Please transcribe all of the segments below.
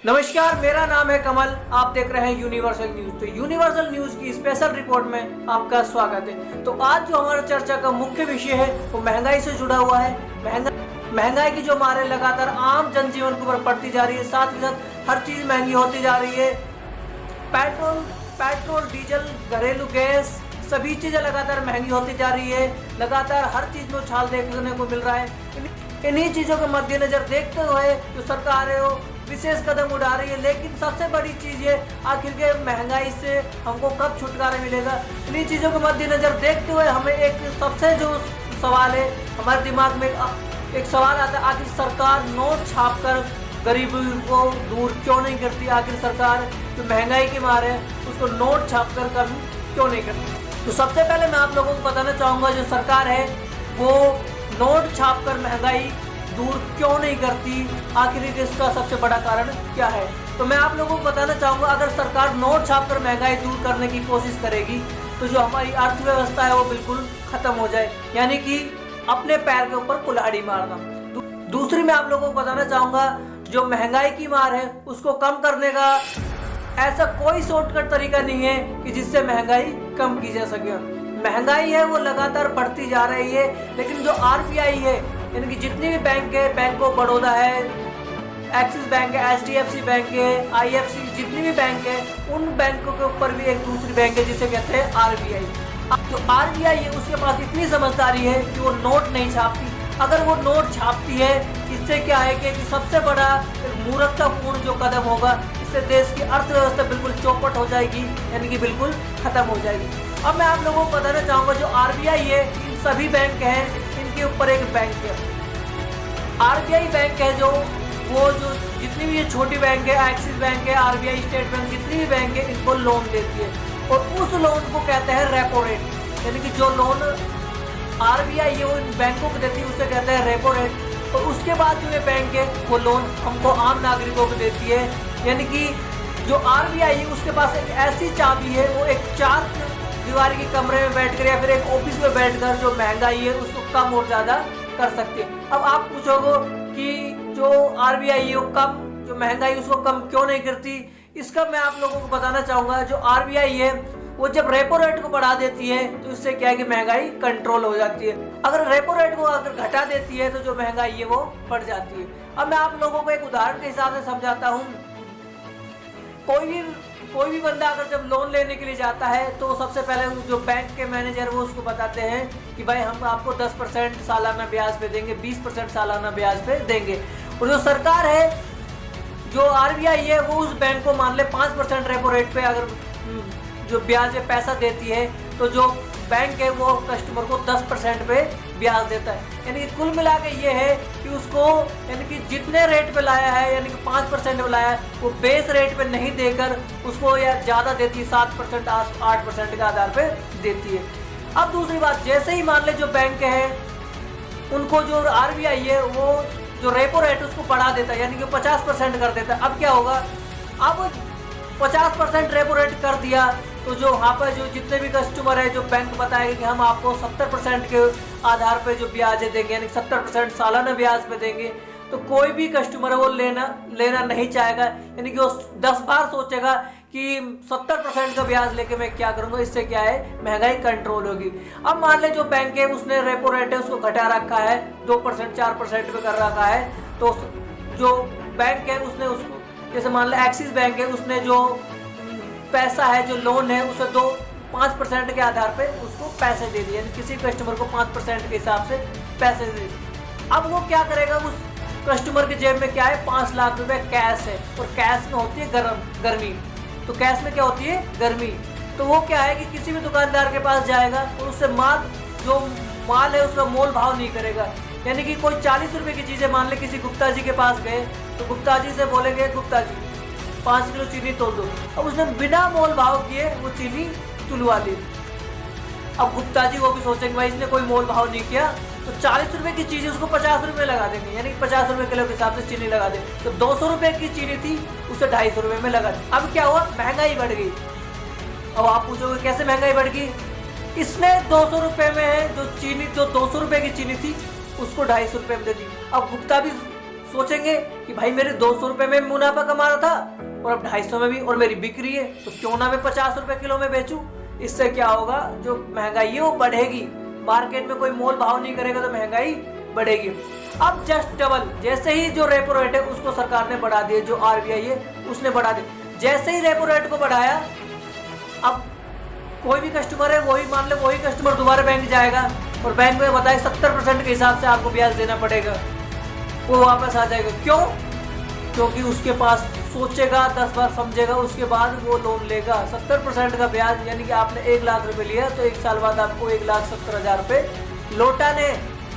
नमस्कार, मेरा नाम है कमल। आप देख रहे हैं यूनिवर्सल न्यूज। तो यूनिवर्सल न्यूज की स्पेशल रिपोर्ट में आपका स्वागत है। तो आज जो हमारा चर्चा का मुख्य विषय है वो महंगाई से जुड़ा हुआ है। महंगाई की जो मार है लगातार आम जनजीवन के ऊपर पड़ती जा रही है, साथ ही साथ हर चीज महंगी होती जा रही है। पेट्रोल, डीजल, घरेलू गैस, सभी चीजें लगातार महंगी होती जा रही है। लगातार हर चीज में उछाल देखने को मिल रहा है। इन्हीं चीजों के मद्देनजर देखते हुए जो सरकार है वो विशेष कदम उठा रही है। लेकिन सबसे बड़ी चीज है आखिर के महंगाई से हमको कब छुटकारा मिलेगा। इन्हीं चीजों के मद्देनजर देखते हुए हमें एक सबसे जो सवाल है हमारे दिमाग में एक सवाल आता है, आखिर सरकार नोट छापकर गरीबी को दूर क्यों नहीं करती। आखिर सरकार जो महंगाई की मार है उसको नोट छापकर कम क्यों नहीं करती। तो सबसे पहले मैं आप लोगों को बताना चाहूँगा, जो सरकार है वो नोट छापकर महंगाई दूर क्यों नहीं करती, आखिर इसका सबसे बड़ा कारण क्या है। तो मैं आप लोगों को बताना चाहूँगा, अगर सरकार नोट छापकर महंगाई दूर करने की कोशिश करेगी तो जो हमारी अर्थव्यवस्था है वो बिल्कुल खत्म हो जाए, यानी कि अपने पैर के ऊपर कुल्हाड़ी मारना। दूसरी मैं आप लोगों को बताना चाहूँगा, जो महंगाई की मार है उसको कम करने का ऐसा कोई शॉर्टकट तरीका नहीं है कि जिससे महंगाई कम की जा सके। महंगाई है वो लगातार बढ़ती जा रही है, लेकिन जो आरबीआई है यानी कि जितनी भी बैंक है, बैंक ऑफ बड़ौदा है, एक्सिस बैंक है, एचडीएफसी बैंक है, आईएफसी, जितनी भी बैंक है, उन बैंकों के ऊपर भी एक दूसरी बैंक है जिसे कहते हैं आरबीआई। जो आरबीआई है उसके पास इतनी समझदारी है कि वो नोट नहीं छापती। अगर वो नोट छापती है, इससे क्या है कि सबसे बड़ा मूर्खतापूर्ण जो कदम होगा, इससे देश की अर्थव्यवस्था बिल्कुल चौपट हो जाएगी, यानी कि बिल्कुल खत्म हो जाएगी। अब मैं आप लोगों को बताना चाहूँगा, जो आरबीआई है इन सभी बैंक हैं, इनके ऊपर एक बैंक है आरबीआई बैंक है, जो जितनी भी ये छोटी बैंक है, एक्सिस बैंक है, आरबीआई, स्टेट बैंक, जितनी भी बैंक है, इनको लोन देती है और उस लोन को कहते हैं रेपो रेट। यानी कि जो लोन आरबीआई है वो इन बैंकों को देती है उसे कहते हैं रेपो रेट। और उसके बाद जो ये बैंक है वो लोन हमको आम नागरिकों को देती है। यानी कि जो आरबीआई है उसके पास एक ऐसी चाबी है, वो एक 4 दीवारी के कमरे में बैठकर या फिर एक ऑफिस में बैठकर जो महंगाई है उसको कम और ज्यादा कर सकते हैं। अब आप पूछोगे कि जो आरबीआई है वो कम जो महंगाई उसको कम क्यों नहीं करती। इसका मैं आप लोगों को बताना चाहूंगा, जो आरबीआई है वो जब रेपो रेट को बढ़ा देती है तो इससे क्या है कि महंगाई कंट्रोल हो जाती है। अगर रेपो रेट को अगर घटा देती है तो जो महंगाई है वो बढ़ जाती है। अब मैं आप लोगों को एक उदाहरण के हिसाब से समझाता हूँ। कोई भी बंदा अगर जब लोन लेने के लिए जाता है तो सबसे पहले जो बैंक के मैनेजर वो उसको बताते हैं कि भाई हम आपको 10% सालाना ब्याज पे देंगे, 20% सालाना ब्याज पे देंगे। और जो सरकार है, जो आरबीआई है, वो उस बैंक को मान ले 5% रेपो रेट पे अगर जो ब्याज पे पैसा देती है तो जो बैंक है वो कस्टमर को 10% पे ब्याज देता है। यानी कि कुल मिला के ये है कि उसको यानी कि जितने रेट पे लाया है, यानी कि 5% पे लाया है, वो बेस रेट पे नहीं देकर उसको या ज़्यादा देती है, 7%, 8% के आधार पे देती है। अब दूसरी बात, जैसे ही मान ले जो बैंक है उनको जो आरबीआई है वो जो रेपो रेट उसको बढ़ा देता है, यानी कि 50% कर देता है। अब क्या होगा, अब 50% रेपो रेट कर दिया तो जो वहाँ पर जो जितने भी कस्टमर है, जो बैंक बताएगा कि हम आपको 70% के आधार पे जो ब्याज देंगे, यानी 70% सालाना ब्याज पे देंगे, तो कोई भी कस्टमर है वो लेना नहीं चाहेगा। यानी कि वो 10 बार सोचेगा कि 70% का ब्याज लेके मैं क्या करूँगा, इससे क्या है महंगाई कंट्रोल होगी। अब मान ले जो बैंक है उसने रेपो रेट है उसको घटा रखा है, 2%, 4% पे कर रखा है, तो जो बैंक है उसने उसको, जैसे मान ले एक्सिस बैंक है, उसने जो पैसा है, जो लोन है, उसे 5% के आधार पे उसको पैसे दे दिए, किसी कस्टमर को 5% के हिसाब से पैसे दे दिए। अब वो क्या करेगा, उस कस्टमर के जेब में क्या है, 5 लाख रुपए कैश है, और कैश में होती है गर्मी। तो कैश में क्या होती है, गर्मी। तो वो क्या है कि किसी भी दुकानदार के पास जाएगा और उससे जो माल है उसका मोल भाव नहीं करेगा। यानी कि कोई 40 रुपए की चीज़ें, मान ले किसी गुप्ता जी के पास गए तो गुप्ता जी से बोलेंगे, गुप्ता जी 5 किलो चीनी तोल दो। अब उसने बिना मोल भाव किए वो चीनी तुलवा ली। अब गुप्ता जी वो भी सोचेंगे भाई इसने कोई मोल भाव नहीं किया, तो 40 रुपए की चीज़ उसको 50 रुपए लगा देंगे, यानी 50 रुपए किलो के हिसाब से चीनी लगा देंगे। तो 200 रुपए की चीनी थी उसे 250 रुपए में लगा दी। अब क्या हुआ, महंगाई बढ़ गई। अब आप पूछोगे कैसे महंगाई बढ़ गई, इसने 200 रुपए में है जो चीनी, जो 200 रुपए की चीनी थी उसको 250 रुपए में दे दी। अब गुप्ता भी सोचेंगे कि भाई मेरे 200 रुपए में मुनाफा कमा रहा था और अब 250 में भी, और मेरी बिक्री है तो क्यों ना मैं 50 रुपए किलो में बेचूं। इससे क्या होगा, जो महंगाई है वो बढ़ेगी, मार्केट में कोई मोल भाव नहीं करेगा तो महंगाई बढ़ेगी। अब जस्ट डबल, जैसे ही जो रेपो रेट है उसको सरकार ने बढ़ा दिया, जो आरबीआई है उसने बढ़ा दिया। जैसे ही रेपो रेट को बढ़ाया, अब कोई भी कस्टमर है, वही मान ले वही कस्टमर दोबारा बैंक जाएगा और बैंक में बताए 70% के हिसाब से आपको ब्याज देना पड़ेगा, वो वापस आ जाएगा। क्यों? क्योंकि उसके पास सोचेगा, 10 बार समझेगा, उसके बाद वो लोन लेगा। 70% का ब्याज, यानी कि आपने 1 लाख रुपए लिया तो 1 साल बाद आपको 1,70,000 रुपए लौटाने।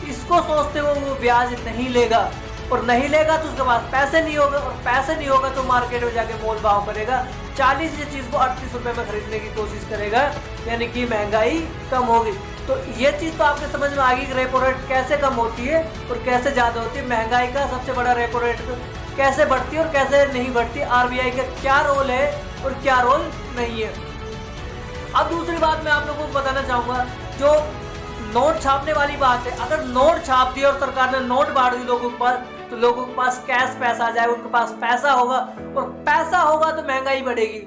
इसको सोचते हुए वो ब्याज नहीं लेगा, और नहीं लेगा तो उसके पास पैसे नहीं होगा, और पैसे नहीं होगा तो मार्केट में जाके मोल भाव करेगा। 40 की चीज को 38 रुपए में खरीदने की कोशिश करेगा, यानी कि महंगाई कम होगी। तो ये चीज तो आपके समझ में आ गई कि रेपो रेट कैसे कम होती है और कैसे ज्यादा होती है। महंगाई का सबसे बड़ा रेपो रेट कैसे बढ़ती है और कैसे नहीं बढ़ती, आरबीआई का क्या रोल है और क्या रोल नहीं है। अब दूसरी बात मैं आप लोगों को बताना चाहूंगा, जो नोट छापने वाली बात है। अगर नोट छाप दिया और सरकार ने नोट बांट दी लोगों के पास, तो लोगों के पास कैश पैसा आ जाए, उनके पास पैसा होगा, और पैसा होगा तो महंगाई बढ़ेगी।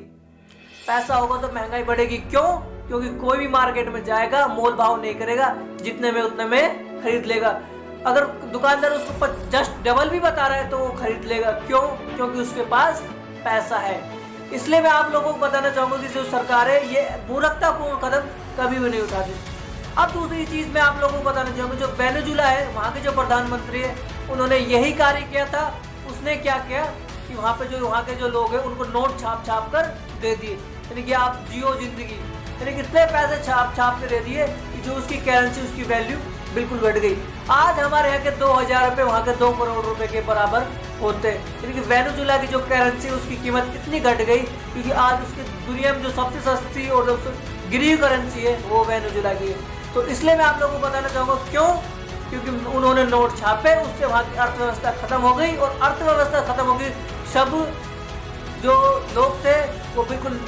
पैसा होगा तो महंगाई बढ़ेगी। क्यों? क्योंकि कोई भी मार्केट में जाएगा, मोल भाव नहीं करेगा, जितने में उतने में खरीद लेगा। अगर दुकानदार उसको जस्ट डबल भी बता रहा है तो वो खरीद लेगा। क्यों? क्योंकि उसके पास पैसा है। इसलिए मैं आप लोगों को बताना चाहूंगा कि जो सरकार है ये मूर्खतापूर्ण कदम कभी भी नहीं उठाती। अब दूसरी चीज मैं आप लोगों को बताना चाहूंगा, जो वेनेजुला है, वहाँ के जो प्रधानमंत्री है, उन्होंने यही कार्य किया था। उसने क्या किया कि वहाँ के जो लोग हैं उनको नोट छाप छाप कर दे दिए, यानी कि आप जियो जिंदगी, यानी इतने पैसे छाप छाप के दे दिए कि जो उसकी करेंसी, उसकी वैल्यू बिल्कुल घट गई। आज हमारे यहाँ के 2,000 रुपये वहाँ के 2 करोड़ रुपए के बराबर होते हैं, यानी कि वेनेजुला की जो करेंसी उसकी कीमत इतनी घट गई, क्योंकि आज उसकी दुनिया में जो सबसे सस्ती और सबसे गिरी करेंसी है वो वेनेजुला की है। तो इसलिए मैं आप लोगों को बताना चाहूँगा, क्यों? क्योंकि उन्होंने नोट छापे, उससे वहाँ की अर्थव्यवस्था खत्म हो गई, और अर्थव्यवस्था खत्म हो गई। सब जो लोग थे वो बिल्कुल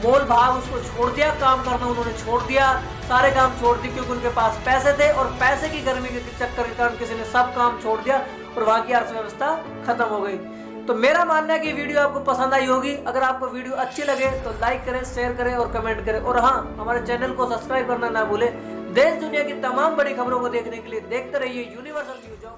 मोल भाव उसको छोड़ दिया, काम करना उन्होंने छोड़ दिया, सारे काम छोड़ दिए, क्योंकि उनके पास पैसे थे, और पैसे की गर्मी के चक्कर के कारण किसी ने सब काम छोड़ दिया और वहाँ की अर्थव्यवस्था खत्म हो गई। तो मेरा मानना है कि वीडियो आपको पसंद आई होगी। अगर आपको वीडियो अच्छी लगे तो लाइक करें, शेयर करें और कमेंट करें, और हाँ, हमारे चैनल को सब्सक्राइब करना ना भूलें। देश दुनिया की तमाम बड़ी खबरों को देखने के लिए देखते रहिए यूनिवर्सल न्यूज।